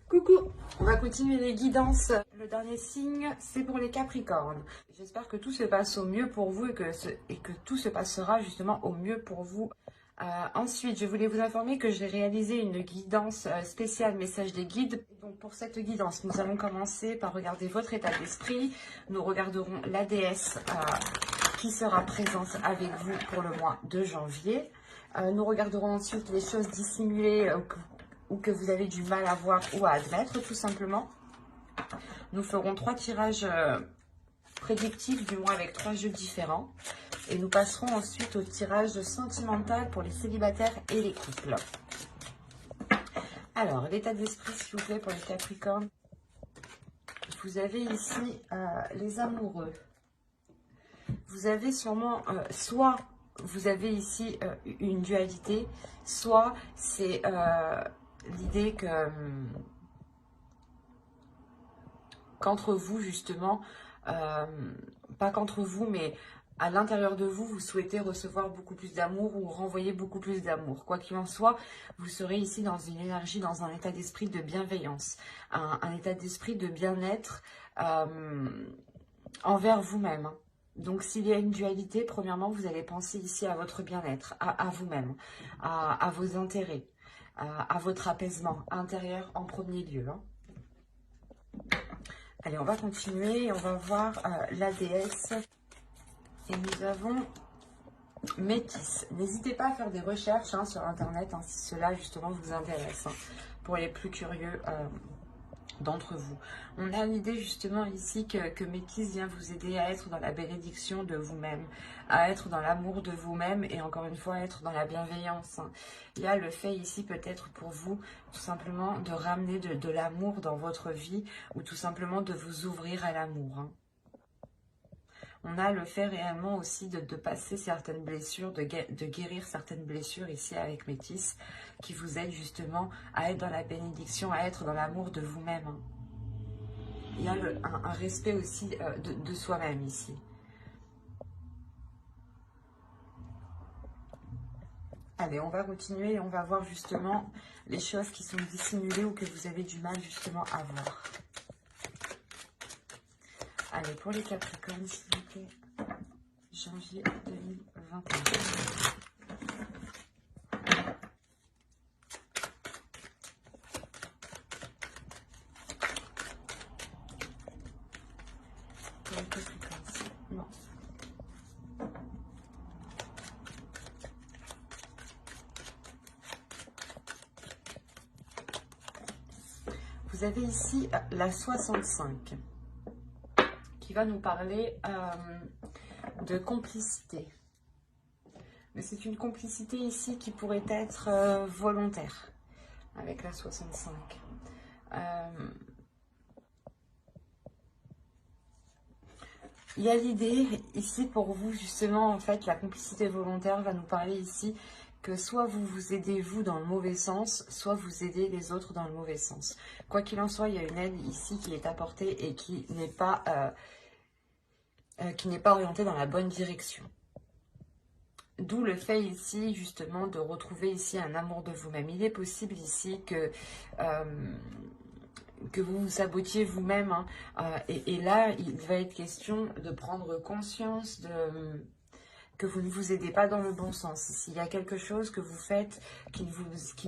Coucou, on va continuer les guidances. Le dernier signe, c'est pour les Capricornes. J'espère que tout se passe au mieux pour vous et que tout se passera justement au mieux pour vous. Ensuite, je voulais vous informer que j'ai réalisé une guidance spéciale message des guides. Donc pour cette guidance, nous allons commencer par regarder votre état d'esprit. Nous regarderons la déesse qui sera présente avec vous pour le mois de janvier. Nous regarderons ensuite les choses dissimulées ou que vous avez du mal à voir ou à admettre, tout simplement. Nous ferons 3 tirages prédictifs du mois avec 3 jeux différents. Et nous passerons ensuite au tirage sentimental pour les célibataires et les couples. Alors, l'état d'esprit, s'il vous plaît, pour les Capricornes. Vous avez ici les amoureux. Vous avez sûrement, soit vous avez ici une dualité, soit c'est l'idée que qu'entre vous, justement, pas qu'entre vous, mais à l'intérieur de vous, vous souhaitez recevoir beaucoup plus d'amour ou renvoyer beaucoup plus d'amour. Quoi qu'il en soit, vous serez ici dans une énergie, dans un état d'esprit de bienveillance, un état d'esprit de bien-être envers vous-même. Donc, s'il y a une dualité, premièrement, vous allez penser ici à votre bien-être, à vous-même, à vos intérêts, à votre apaisement intérieur en premier lieu. Allez, on va continuer et on va voir la déesse. Et nous avons Métis. N'hésitez pas à faire des recherches sur Internet si cela justement vous intéresse, pour les plus curieux d'entre vous. On a l'idée justement ici que Métis vient vous aider à être dans la bénédiction de vous-même, à être dans l'amour de vous-même et encore une fois être dans la bienveillance. Il y a le fait ici peut-être pour vous tout simplement de ramener de l'amour dans votre vie ou tout simplement de vous ouvrir à l'amour. On a le fait réellement aussi de passer certaines blessures, de guérir certaines blessures ici avec Métis, qui vous aide justement à être dans la bénédiction, à être dans l'amour de vous-même. Il y a un respect aussi de soi-même ici. Allez, on va continuer et on va voir justement les choses qui sont dissimulées ou que vous avez du mal justement à voir. Allez, pour les Capricornes, s'il vous plaît. Janvier 2021. Pour les Capricornes, non. Vous avez ici la 65 qui va nous parler de complicité. Mais c'est une complicité ici qui pourrait être volontaire avec la 65. Il y a l'idée ici pour vous justement, en fait, la complicité volontaire va nous parler ici que soit vous vous aidez vous dans le mauvais sens, soit vous aidez les autres dans le mauvais sens. Quoi qu'il en soit, il y a une aide ici qui est apportée et qui n'est pas orientée dans la bonne direction. D'où le fait ici justement de retrouver ici un amour de vous-même. Il est possible ici que vous vous sabotiez vous-même. Et là, il va être question de prendre conscience que vous ne vous aidez pas dans le bon sens. S'il y a quelque chose que vous faites qui ne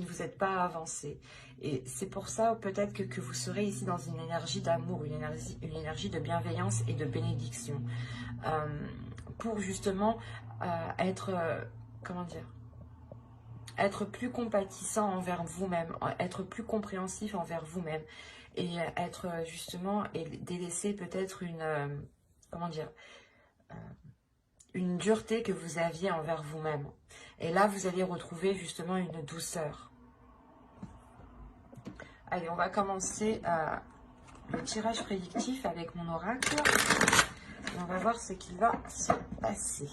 vous aide pas à avancer. Et c'est pour ça peut-être que vous serez ici dans une énergie d'amour, une énergie de bienveillance et de bénédiction. Pour justement être, comment dire, être plus compatissant envers vous-même, être plus compréhensif envers vous-même et être justement et délaisser peut-être comment dire, une dureté que vous aviez envers vous-même. Et là, vous allez retrouver justement une douceur. Allez, on va commencer le tirage prédictif avec mon oracle. Et on va voir ce qui va se passer.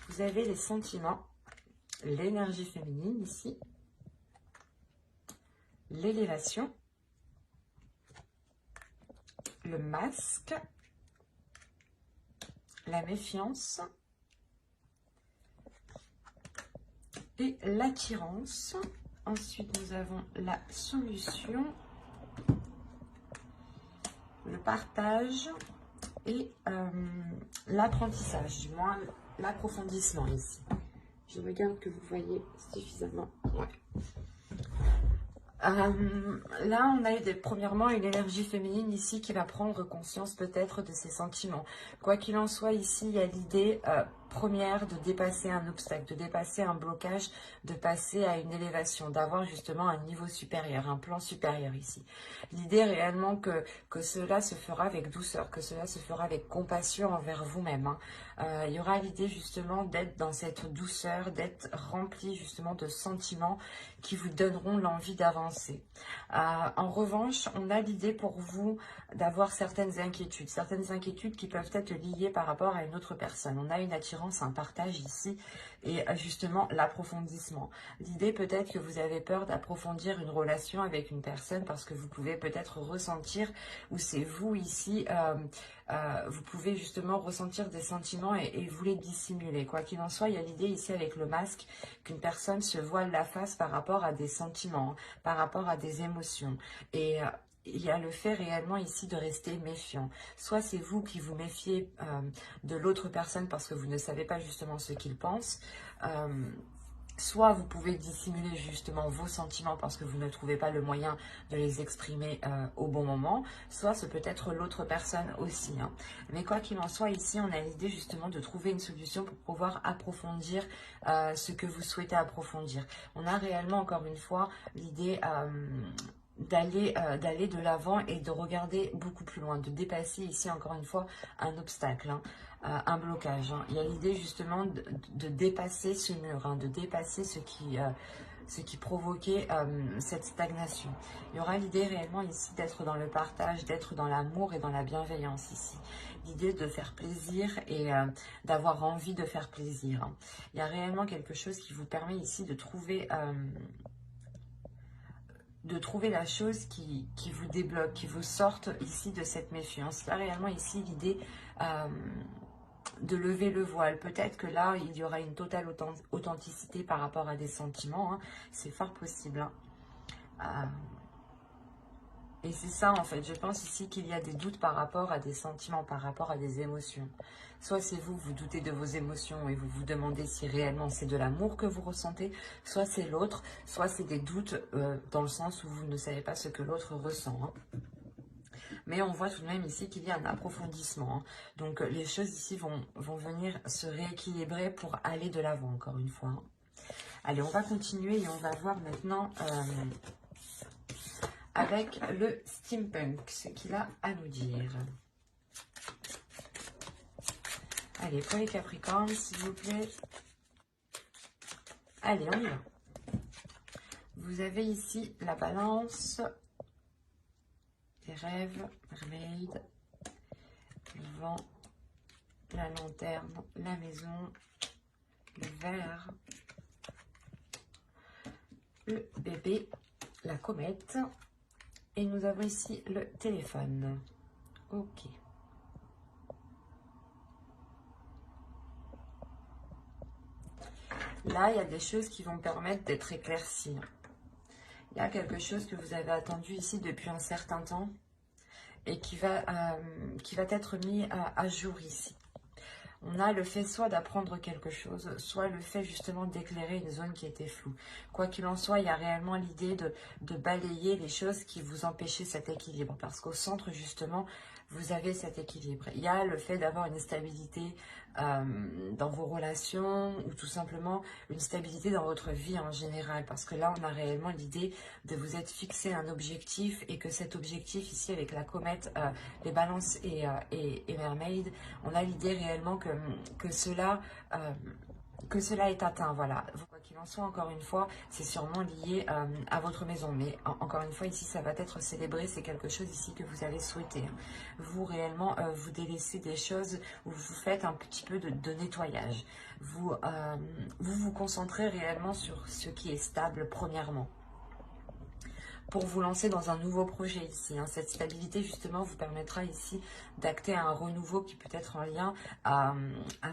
Vous avez les sentiments, l'énergie féminine ici, l'élévation, le masque, la méfiance et l'attirance Ensuite, nous avons la solution, le partage et l'apprentissage, du moins l'approfondissement ici. Je regarde que vous voyez suffisamment. Ouais. Là, on a premièrement une énergie féminine ici qui va prendre conscience peut-être de ses sentiments. Quoi qu'il en soit, ici, il y a l'idée première de dépasser un obstacle, de dépasser un blocage, de passer à une élévation, d'avoir justement un niveau supérieur, un plan supérieur ici. L'idée réellement que cela se fera avec douceur, que cela se fera avec compassion envers vous-même. Hein. Il y aura l'idée justement d'être dans cette douceur, d'être rempli justement de sentiments qui vous donneront l'envie d'avancer. En revanche, on a l'idée pour vous d'avoir certaines inquiétudes qui peuvent être liées par rapport à une autre personne. On a une attirance, un partage ici et justement l'approfondissement. L'idée peut-être que vous avez peur d'approfondir une relation avec une personne parce que vous pouvez peut-être ressentir, ou c'est vous ici, vous pouvez justement ressentir des sentiments et vous les dissimuler. Quoi qu'il en soit, il y a l'idée ici avec le masque qu'une personne se voile la face par rapport à des sentiments, par rapport à des émotions. Et il y a le fait réellement ici de rester méfiant. Soit c'est vous qui vous méfiez de l'autre personne parce que vous ne savez pas justement ce qu'il pense. Soit vous pouvez dissimuler justement vos sentiments parce que vous ne trouvez pas le moyen de les exprimer au bon moment. Soit ce peut être l'autre personne aussi. Hein. Mais quoi qu'il en soit, ici, on a l'idée justement de trouver une solution pour pouvoir approfondir ce que vous souhaitez approfondir. On a réellement, encore une fois, l'idée d'aller de l'avant et de regarder beaucoup plus loin, de dépasser ici, encore une fois, un obstacle. Hein. Un blocage. Hein. Il y a l'idée justement de dépasser ce mur, hein, de dépasser ce qui provoquait cette stagnation. Il y aura l'idée réellement ici d'être dans le partage, d'être dans l'amour et dans la bienveillance ici. L'idée de faire plaisir et d'avoir envie de faire plaisir. Hein. Il y a réellement quelque chose qui vous permet ici de trouver la chose qui vous débloque, qui vous sorte ici de cette méfiance. Là, réellement, ici, l'idée de lever le voile. Peut-être que là, il y aura une totale authenticité par rapport à des sentiments. Hein. C'est fort possible. Hein. Et c'est ça, en fait. Je pense ici qu'il y a des doutes par rapport à des sentiments, par rapport à des émotions. Soit c'est vous, vous doutez de vos émotions et vous vous demandez si réellement c'est de l'amour que vous ressentez. Soit c'est l'autre, soit c'est des doutes dans le sens où vous ne savez pas ce que l'autre ressent. Hein. Mais on voit tout de même ici qu'il y a un approfondissement. Hein. Donc les choses ici vont venir se rééquilibrer pour aller de l'avant, encore une fois. Hein. Allez, on va continuer et on va voir maintenant avec le steampunk, ce qu'il a à nous dire. Allez, pour les Capricornes, s'il vous plaît. Allez, on y va. Vous avez ici la balance, les rêves, mermaid, le vent, la lanterne, la maison, le verre, le bébé, la comète. Et nous avons ici le téléphone. Ok. Là, il y a des choses qui vont permettre d'être éclaircies. Il y a quelque chose que vous avez attendu ici depuis un certain temps et qui va être mis à jour ici. On a le fait soit d'apprendre quelque chose, soit le fait justement d'éclairer une zone qui était floue. Quoi qu'il en soit, il y a réellement l'idée de balayer les choses qui vous empêchaient cet équilibre. Parce qu'au centre, justement, vous avez cet équilibre. Il y a le fait d'avoir une stabilité dans vos relations ou tout simplement une stabilité dans votre vie en général. Parce que là, on a réellement l'idée de vous être fixé un objectif et que cet objectif ici avec la comète, les balances et mermaid, on a l'idée réellement que cela est atteint. Voilà. Quoi qu'il en soit, encore une fois, c'est sûrement lié à votre maison. Mais encore une fois, ici, ça va être célébré. C'est quelque chose ici que vous allez souhaiter. Vous, réellement, vous délaissez des choses où vous faites un petit peu de nettoyage. Vous vous concentrez réellement sur ce qui est stable, premièrement. pour vous lancer dans un nouveau projet ici. Hein. Cette stabilité, justement, vous permettra ici d'acter un renouveau qui peut être en lien à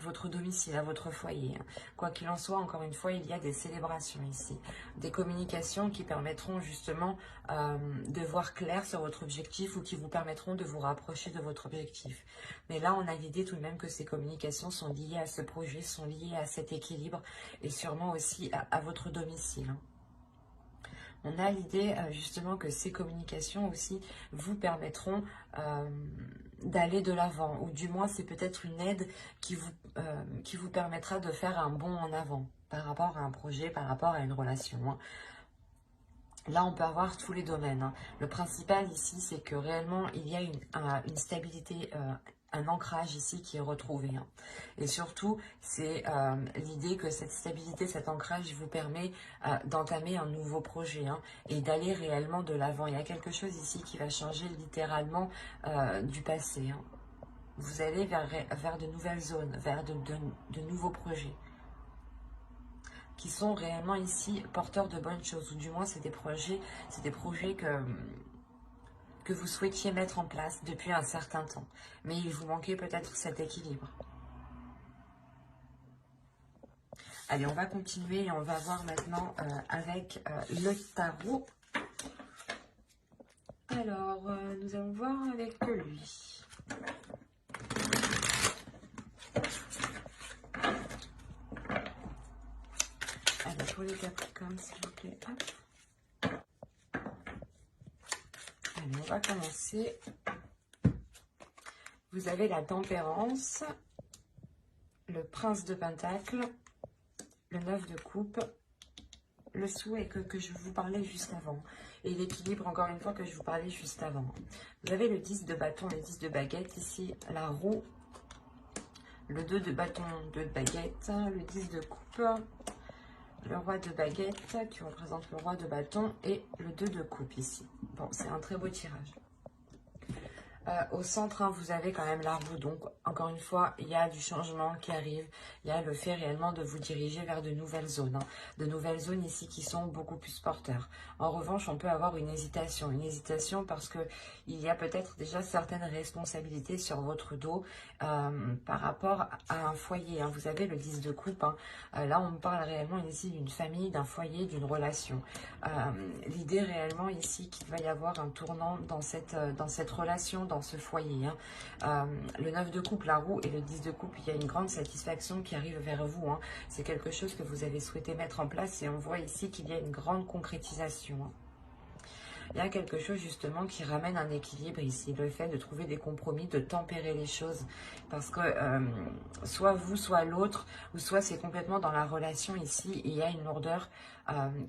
votre domicile, à votre foyer. Hein. Quoi qu'il en soit, encore une fois, il y a des célébrations ici. Des communications qui permettront justement de voir clair sur votre objectif ou qui vous permettront de vous rapprocher de votre objectif. Mais là, on a l'idée tout de même que ces communications sont liées à ce projet, sont liées à cet équilibre et sûrement aussi à votre domicile. Hein. On a l'idée justement que ces communications aussi vous permettront d'aller de l'avant, ou du moins c'est peut-être une aide qui vous permettra de faire un bond en avant par rapport à un projet, par rapport à une relation. Hein. Là, on peut avoir tous les domaines. Hein. Le principal ici, c'est que réellement, il y a une stabilité, un ancrage ici qui est retrouvé. Hein. Et surtout, c'est l'idée que cette stabilité, cet ancrage vous permet d'entamer un nouveau projet hein, et d'aller réellement de l'avant. Il y a quelque chose ici qui va changer littéralement du passé. Hein. Vous allez vers de nouvelles zones, vers de nouveaux projets qui sont réellement ici porteurs de bonnes choses, ou du moins c'est des projets que vous souhaitiez mettre en place depuis un certain temps, mais il vous manquait peut-être cet équilibre. Allez, on va continuer et on va voir maintenant avec le tarot. Alors, nous allons voir avec lui. Allez, pour les Capricornes, s'il vous plaît. Hop. Allez, on va commencer. Vous avez la Tempérance, le Prince de Pentacle, le 9 de coupe, le souhait que je vous parlais juste avant, et l'équilibre, encore une fois, que je vous parlais juste avant. Vous avez le 10 de bâton, le 10 de baguette, ici, la roue, le 2 de bâton, 2 de baguette, le 10 de coupe, le roi de baguette, qui représente le roi de bâton, et le 2 de coupe, ici. Bon, c'est un très beau tirage. Au centre, hein, vous avez quand même la roue. Donc, encore une fois, il y a du changement qui arrive. Il y a le fait réellement de vous diriger vers de nouvelles zones. Hein. De nouvelles zones ici qui sont beaucoup plus porteurs. En revanche, on peut avoir une hésitation. Une hésitation parce que il y a peut-être déjà certaines responsabilités sur votre dos par rapport à un foyer. Hein. Vous avez le 10 de coupe. Hein. Là, on parle réellement ici d'une famille, d'un foyer, d'une relation. L'idée réellement ici qu'il va y avoir un tournant dans cette relation, dans ce foyer. Hein. Le 9 de coupe, la roue, et le 10 de coupe, il y a une grande satisfaction qui arrive vers vous. Hein. C'est quelque chose que vous avez souhaité mettre en place et on voit ici qu'il y a une grande concrétisation. Hein. Il y a quelque chose justement qui ramène un équilibre ici, le fait de trouver des compromis, de tempérer les choses. Parce que soit vous, soit l'autre, ou soit c'est complètement dans la relation ici, il y a une lourdeur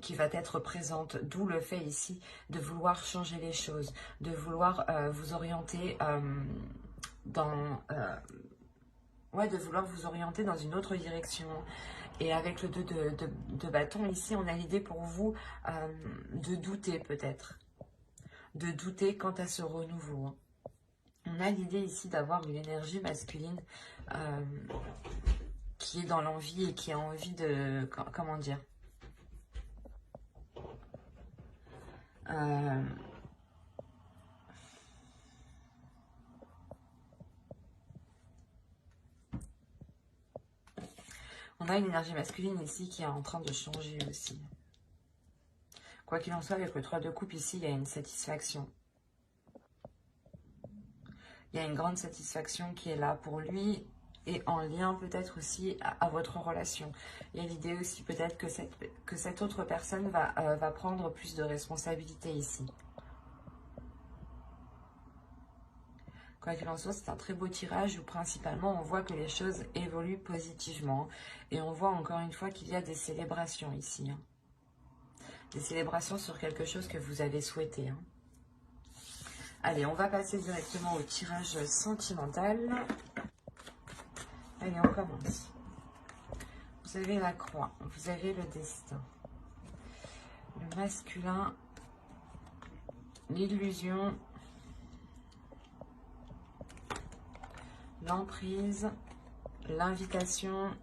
qui va être présente. D'où le fait ici de vouloir changer les choses, de vouloir vous orienter de vouloir vous orienter dans une autre direction. Et avec le 2 de bâton, ici, on a l'idée pour vous de douter peut-être. De douter quant à ce renouveau. Hein. On a l'idée ici d'avoir une énergie masculine qui est dans l'envie et qui a envie de... Comment dire On a une énergie masculine ici qui est en train de changer aussi. Quoi qu'il en soit, avec le 3 de coupe ici, il y a une satisfaction. Il y a une grande satisfaction qui est là pour lui et en lien peut-être aussi à votre relation. Il y a l'idée aussi peut-être que cette autre personne va prendre plus de responsabilités ici. Quoi qu'il en soit, c'est un très beau tirage où principalement on voit que les choses évoluent positivement. Et on voit encore une fois qu'il y a des célébrations ici. Hein. Des célébrations sur quelque chose que vous avez souhaité. Hein. Allez, on va passer directement au tirage sentimental. Allez, on commence. Vous avez la croix, vous avez le destin, le masculin, l'illusion, l'emprise, l'invitation,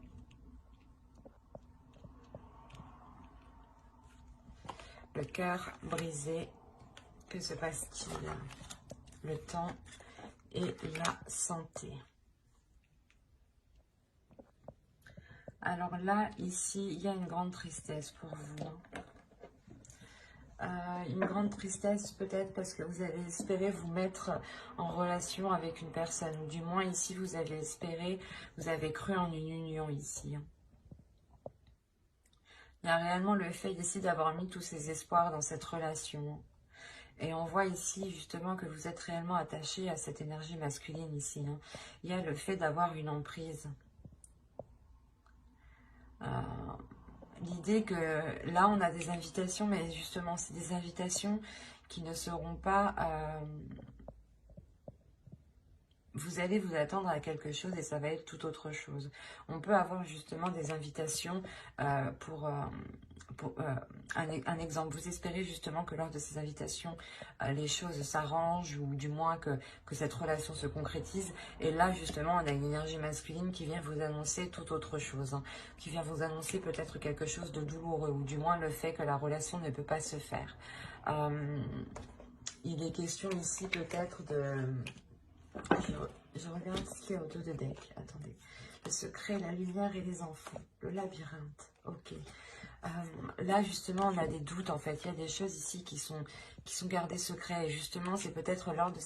le cœur brisé Que se passe-t-il? Le temps et la santé. Alors là, ici, il y a une grande tristesse pour vous. Une grande tristesse peut-être parce que vous avez espéré vous mettre en relation avec une personne. Ou du moins ici, vous avez espéré, vous avez cru en une union ici. Il y a réellement le fait ici d'avoir mis tous ses espoirs dans cette relation. Et on voit ici justement que vous êtes réellement attaché à cette énergie masculine ici. Il y a le fait d'avoir une emprise. L'idée que là on a des invitations, mais justement c'est des invitations qui ne seront pas... vous allez vous attendre à quelque chose et ça va être tout autre chose. On peut avoir justement des invitations pour un exemple. Vous espérez justement que lors de ces invitations, les choses s'arrangent ou du moins que cette relation se concrétise. Et là, justement, on a une énergie masculine qui vient vous annoncer tout autre chose. Qui vient vous annoncer peut-être quelque chose de douloureux ou du moins le fait que la relation ne peut pas se faire. Il est question ici peut-être de... Je regarde ce qu'il y a autour de deck. Attendez. Le secret, la lumière et les enfants. Le labyrinthe. Ok. Là, justement, on a des doutes, en fait. Il y a des choses ici qui sont gardées secrets. Et justement, c'est peut-être lors de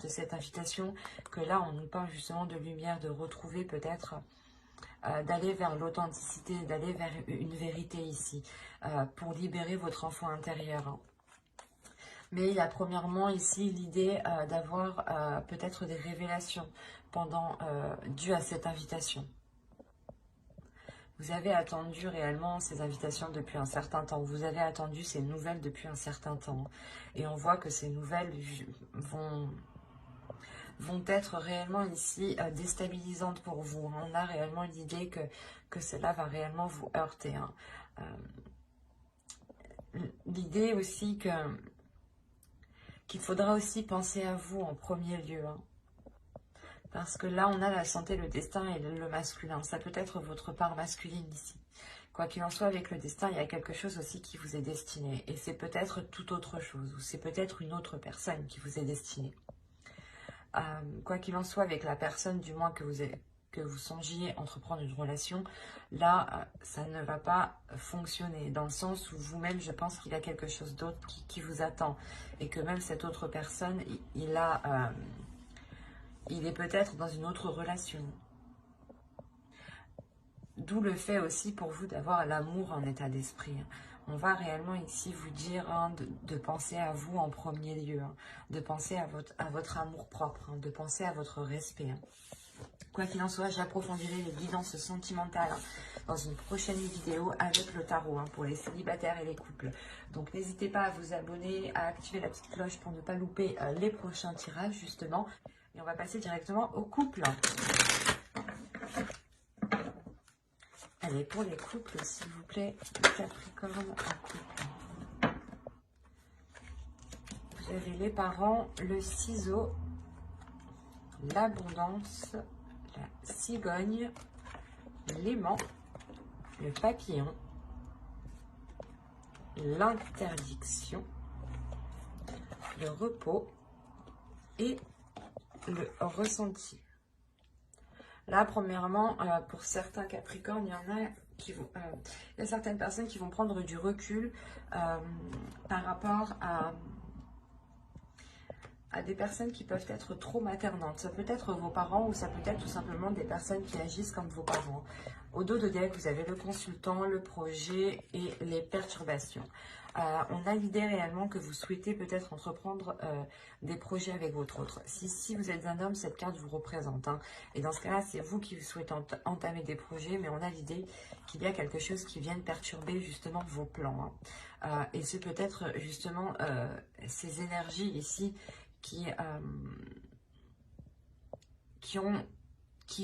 cette invitation que là, on nous parle justement de lumière, de retrouver peut-être, d'aller vers l'authenticité, d'aller vers une vérité ici, pour libérer votre enfant intérieur. Mais il y a premièrement ici l'idée d'avoir peut-être des révélations dues à cette invitation. Vous avez attendu réellement ces invitations depuis un certain temps. Vous avez attendu ces nouvelles depuis un certain temps. Et on voit que ces nouvelles vont être réellement ici déstabilisantes pour vous. On a réellement l'idée que cela va réellement vous heurter. L'idée aussi qu'il faudra aussi penser à vous en premier lieu. Parce que là, on a la santé, le destin et le masculin. Ça peut être votre part masculine ici. Quoi qu'il en soit, avec le destin, il y a quelque chose aussi qui vous est destiné. Et c'est peut-être tout autre chose. Ou c'est peut-être une autre personne qui vous est destinée. Quoi qu'il en soit, avec la personne, du moins que vous songiez entreprendre une relation, là, ça ne va pas fonctionner. Dans le sens où vous-même, je pense qu'il y a quelque chose d'autre qui vous attend. Et que même cette autre personne, il est peut-être dans une autre relation. D'où le fait aussi pour vous d'avoir l'amour en état d'esprit. On va réellement ici vous dire de penser à vous en premier lieu, de penser à votre amour propre, de penser à votre respect. Quoi qu'il en soit, j'approfondirai les guidances sentimentales dans une prochaine vidéo avec le tarot pour les célibataires et les couples. Donc n'hésitez pas à vous abonner, à activer la petite cloche pour ne pas louper les prochains tirages justement. Et on va passer directement au couple. Allez, pour les couples, s'il vous plaît, le Capricorne en couple. Vous avez les parents, le ciseau, l'abondance, la cigogne, l'aimant, le papillon, l'interdiction, le repos et le ressenti. Là, premièrement, pour certains Capricornes, il y en a il y a certaines personnes qui vont prendre du recul par rapport à des personnes qui peuvent être trop maternantes. Ça peut être vos parents ou ça peut être tout simplement des personnes qui agissent comme vos parents. Au dos de deck, vous avez le consultant, le projet et les perturbations. On a l'idée réellement que vous souhaitez peut-être entreprendre des projets avec votre autre. Si vous êtes un homme, cette carte vous représente. Et dans ce cas-là, c'est vous qui souhaitez entamer des projets, mais on a l'idée qu'il y a quelque chose qui vient perturber justement vos plans. Et c'est peut-être justement ces énergies ici qui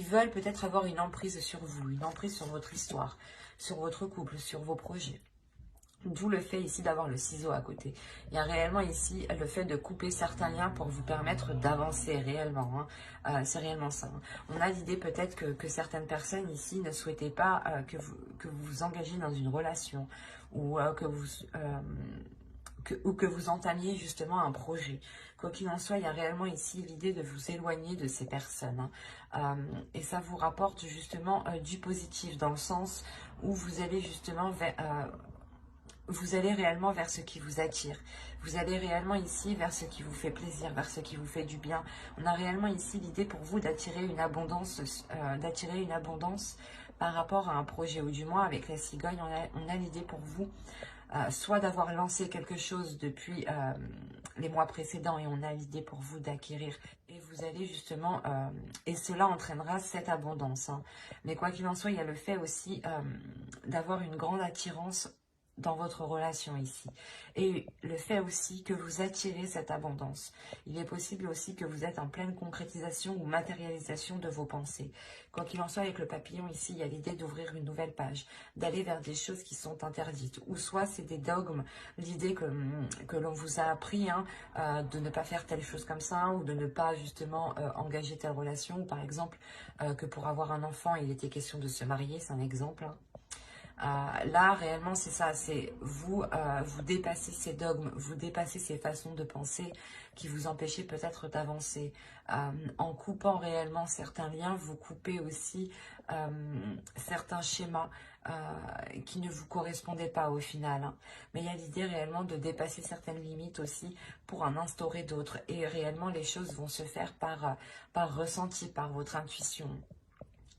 veulent peut-être avoir une emprise sur vous, une emprise sur votre histoire, sur votre couple, sur vos projets. D'où le fait ici d'avoir le ciseau à côté. Il y a réellement ici le fait de couper certains liens pour vous permettre d'avancer réellement. C'est réellement ça. On a l'idée peut-être que certaines personnes ici ne souhaitaient pas que vous vous engagiez dans une relation ou que ou que vous entamiez justement un projet. Quoi qu'il en soit, il y a réellement ici l'idée de vous éloigner de ces personnes. Et ça vous rapporte justement du positif, dans le sens où vous allez justement vous allez réellement vers ce qui vous attire. Vous allez réellement ici vers ce qui vous fait plaisir, vers ce qui vous fait du bien. On a réellement ici l'idée pour vous d'attirer une abondance, par rapport à un projet, ou du moins avec la cigogne, on a l'idée pour vous soit d'avoir lancé quelque chose depuis les mois précédents, et on a l'idée pour vous d'acquérir, et vous allez justement, et cela entraînera cette abondance. Mais quoi qu'il en soit, il y a le fait aussi d'avoir une grande attirance dans votre relation ici. Et le fait aussi que vous attirez cette abondance. Il est possible aussi que vous êtes en pleine concrétisation ou matérialisation de vos pensées. Quoi qu'il en soit, avec le papillon ici, il y a l'idée d'ouvrir une nouvelle page, d'aller vers des choses qui sont interdites. Ou soit c'est des dogmes, l'idée que l'on vous a appris de ne pas faire telle chose comme ça, ou de ne pas justement engager telle relation. Ou par exemple, que pour avoir un enfant, il était question de se marier, c'est un exemple. Là, réellement, c'est ça, c'est vous, vous dépassez ces dogmes, vous dépassez ces façons de penser qui vous empêchaient peut-être d'avancer. En coupant réellement certains liens, vous coupez aussi certains schémas qui ne vous correspondaient pas au final. Mais il y a l'idée réellement de dépasser certaines limites aussi pour en instaurer d'autres. Et réellement, les choses vont se faire par ressenti, par votre intuition.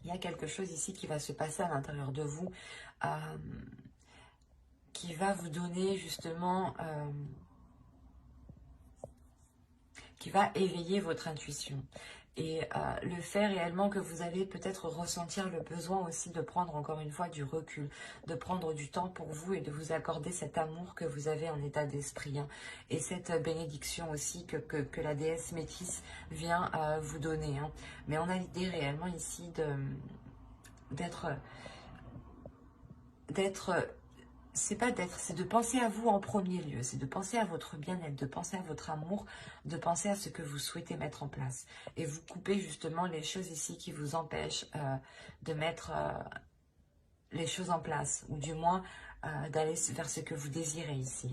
Il y a quelque chose ici qui va se passer à l'intérieur de vous, qui va vous donner justement, qui va éveiller votre intuition. Et le fait réellement que vous allez peut-être ressentir le besoin aussi de prendre encore une fois du recul, de prendre du temps pour vous et de vous accorder cet amour que vous avez en état d'esprit. Et cette bénédiction aussi que la déesse métisse vient vous donner. Mais on a l'idée réellement ici c'est de penser à vous en premier lieu, c'est de penser à votre bien-être, de penser à votre amour, de penser à ce que vous souhaitez mettre en place. Et vous coupez justement les choses ici qui vous empêchent de mettre les choses en place, ou du moins d'aller vers ce que vous désirez ici.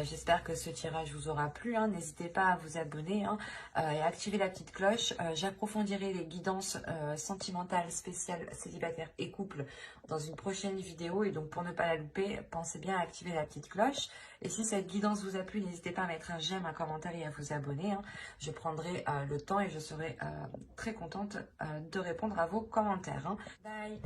J'espère que ce tirage vous aura plu. N'hésitez pas à vous abonner et à activer la petite cloche. J'approfondirai les guidances sentimentales spéciales célibataires et couples dans une prochaine vidéo. Et donc, pour ne pas la louper, pensez bien à activer la petite cloche. Et si cette guidance vous a plu, n'hésitez pas à mettre un j'aime, un commentaire et à vous abonner. Je prendrai le temps et je serai très contente de répondre à vos commentaires. Bye!